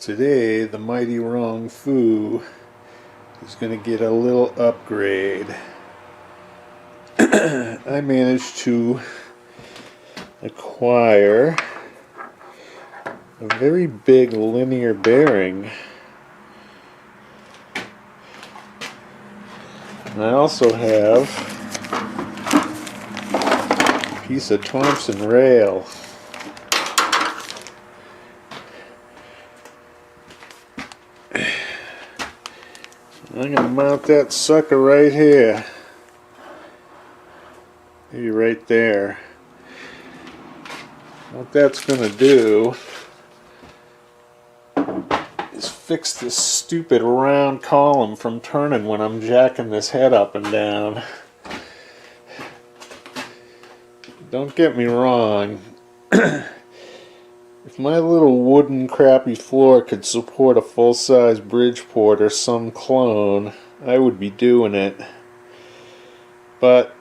Today, the mighty Wrong Fu is going to get a little upgrade. I managed to acquire a very big linear bearing. And I also have a piece of Thompson rail. I'm going to mount that sucker right here. Maybe right there. What that's going to do is fix this stupid round column from turning when I'm jacking this head up and down. Don't get me wrong. If my little wooden crappy floor could support a full-size Bridgeport or some clone, I would be doing it. But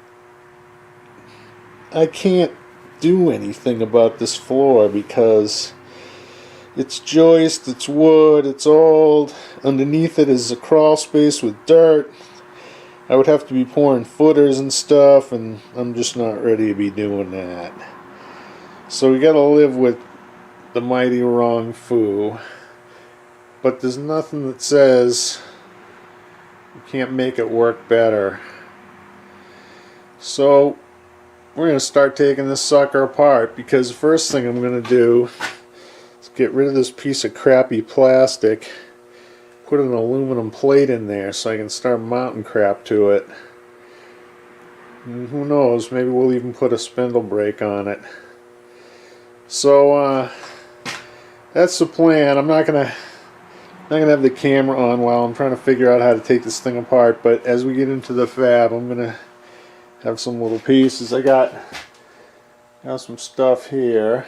I can't do anything about this floor because it's joist, it's wood, it's old. Underneath it is a crawl space with dirt. I would have to be pouring footers and stuff, and I'm just not ready to be doing that. So we gotta live with the mighty Wrong Fu. But there's nothing that says you can't make it work better. So we're going to start taking this sucker apart, because the first thing I'm going to do is get rid of this piece of crappy plastic, put an aluminum plate in there so I can start mounting crap to it. And who knows, maybe we'll even put a spindle brake on it. So that's the plan. I'm not gonna have the camera on while I'm trying to figure out how to take this thing apart, but as we get into the fab, I'm gonna have some little pieces. I got some stuff here.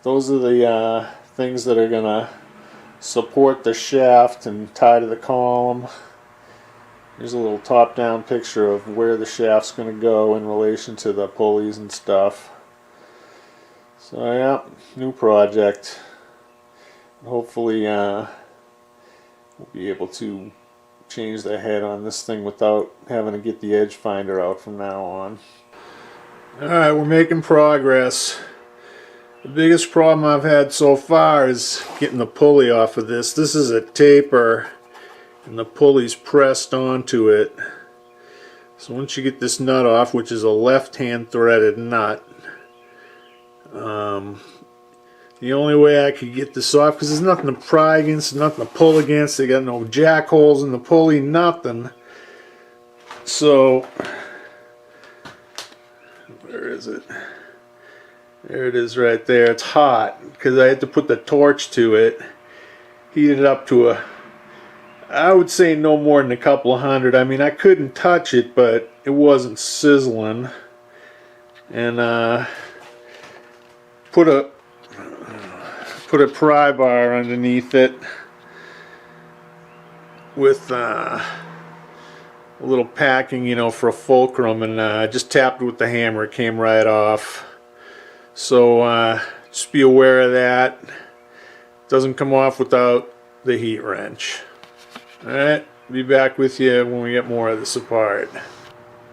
Those are the things that are gonna support the shaft and tie to the column. Here's a little top-down picture of where the shaft's gonna go in relation to the pulleys and stuff. So yeah, new project. Hopefully we'll be able to change the head on this thing without having to get the edge finder out from now on. Alright, we're making progress. The biggest problem I've had so far is getting the pulley off of this. This is a taper and the pulley's pressed onto it. So once you get this nut off, which is a left-hand threaded nut, the only way I could get this off, because there's nothing to pry against, nothing to pull against, they got no jack holes in the pulley, nothing. So, where is it? There it is right there. It's hot, because I had to put the torch to it, heat it up to I would say no more than a couple of hundred. I mean, I couldn't touch it, but it wasn't sizzling. And put a pry bar underneath it with a little packing, you know, for a fulcrum, and just tapped it with the hammer. It came right off. So just be aware of that. It doesn't come off without the heat wrench. Alright, be back with you when we get more of this apart.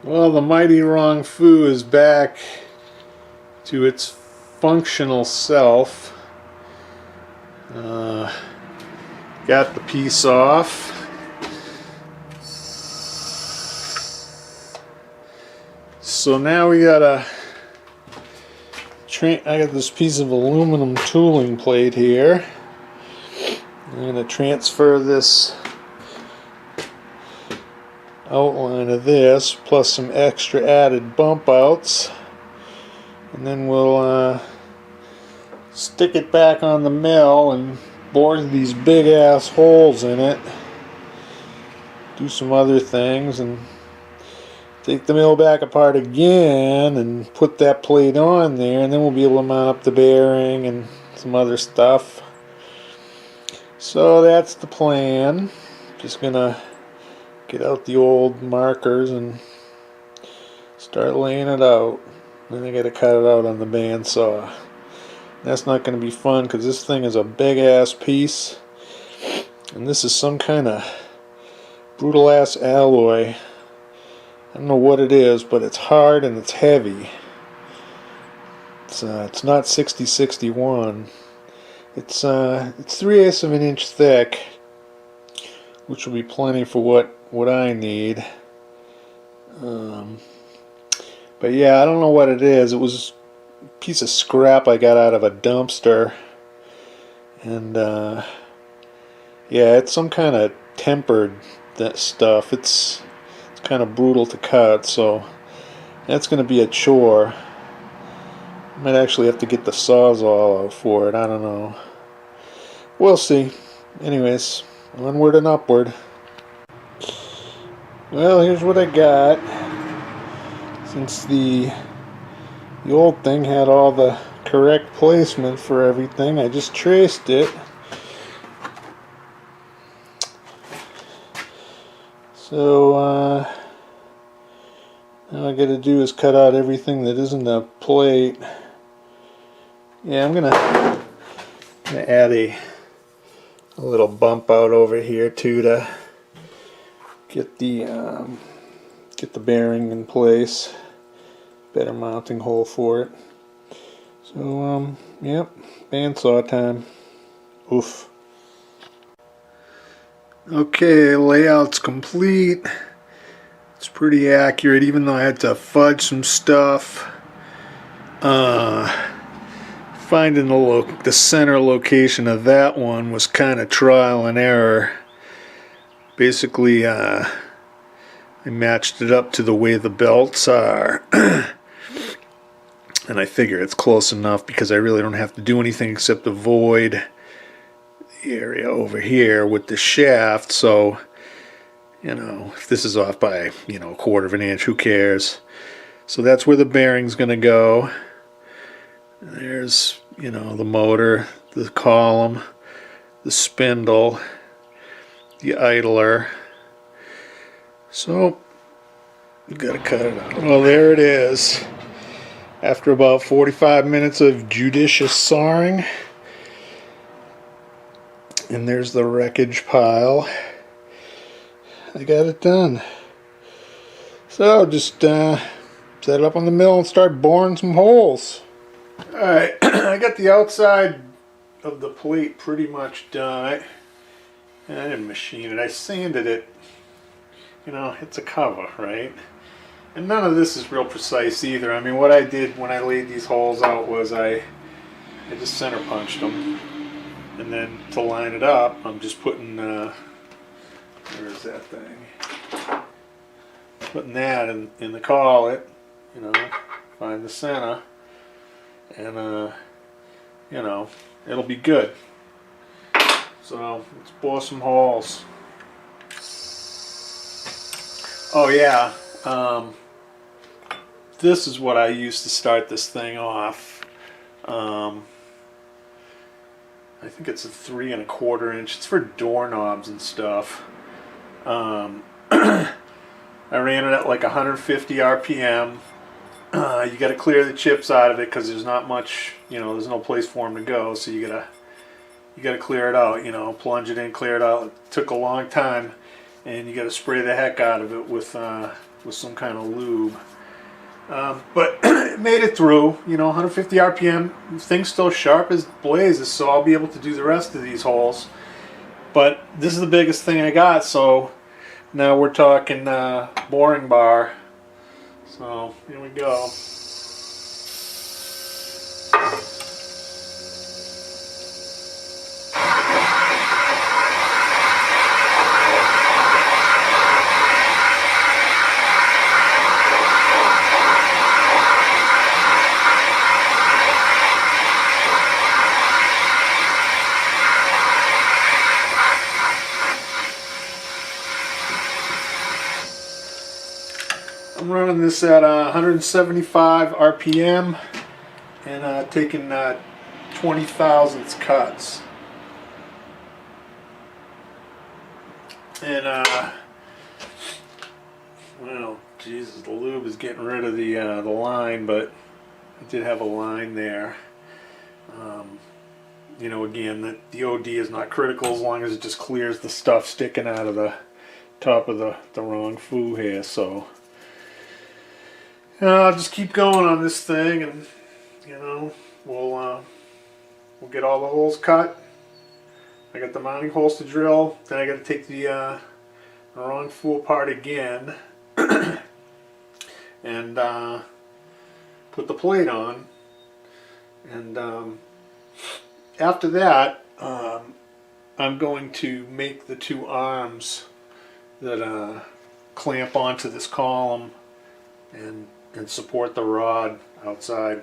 Well, the mighty Wrong Fu is back to its functional self. Got the piece off. So now we gotta I got this piece of aluminum tooling plate here. I'm gonna transfer this outline of this plus some extra added bump outs, and then we'll stick it back on the mill and bore these big ass holes in it, do some other things, and take the mill back apart again and put that plate on there, and then we'll be able to mount up the bearing and some other stuff. So that's the plan. Just gonna get out the old markers and start laying it out. Then I gotta cut it out on the bandsaw. That's not going to be fun because this thing is a big ass piece, and this is some kind of brutal ass alloy. I don't know what it is, but it's hard and it's heavy. It's not 6061. It's 3/8 of an inch thick, which will be plenty for what I need. But yeah, I don't know what it is. It was a piece of scrap I got out of a dumpster, and yeah, it's some kind of tempered that stuff. It's kind of brutal to cut, so that's going to be a chore. Might actually have to get the Sawzall out for it. I don't know. We'll see. Anyways, onward and upward. Well, here's what I got. Since the old thing had all the correct placement for everything, I just traced it. So all I gotta do is cut out everything that isn't a plate. Yeah, I'm gonna add a little bump out over here too to get the bearing in place. Better mounting hole for it. So yep, bandsaw time. Oof. Okay, layout's complete. It's pretty accurate, even though I had to fudge some stuff. Finding the center location of that one was kind of trial and error. Basically, I matched it up to the way the belts are. And I figure it's close enough because I really don't have to do anything except avoid the area over here with the shaft. So, you know, if this is off by, you know, 1/4 of an inch, who cares? So that's where the bearing's going to go. There's, you know, the motor, the column, the spindle, the idler. So, you gotta cut it out. Well, there it is. After about 45 minutes of judicious sawing, and there's the wreckage pile. I got it done. So, just set it up on the mill and start boring some holes. Alright, I got the outside of the plate pretty much done. I didn't machine it, I sanded it. You know, it's a cover, right? And none of this is real precise either. I mean, what I did when I laid these holes out was I just center punched them. And then to line it up, I'm just putting, where is that thing? Putting that in the collet, you know, find the center. And you know, it'll be good. So let's bore some holes. Oh yeah, this is what I used to start this thing off. I think it's a 3 1/4 inch. It's for doorknobs and stuff. I ran it at like 150 RPM. You got to clear the chips out of it because there's not much, you know, there's no place for them to go. So you gotta clear it out. You know, plunge it in, clear it out. It took a long time, and you got to spray the heck out of it with some kind of lube. But it made it through. You know, 150 RPM. Thing's still sharp as blazes, so I'll be able to do the rest of these holes. But this is the biggest thing I got. So now we're talking boring bar. So here we go. I'm running this at 175 RPM and taking 20 thousandths cuts. And well, Jesus, the lube is getting rid of the line, but I did have a line there. You know, again, that the OD is not critical as long as it just clears the stuff sticking out of the top of the wrong foo here. So I'll just keep going on this thing, and you know, we'll get all the holes cut. I got the mounting holes to drill. Then I got to take the wrong foo apart again and put the plate on. And after that, I'm going to make the two arms that clamp onto this column and support the rod outside.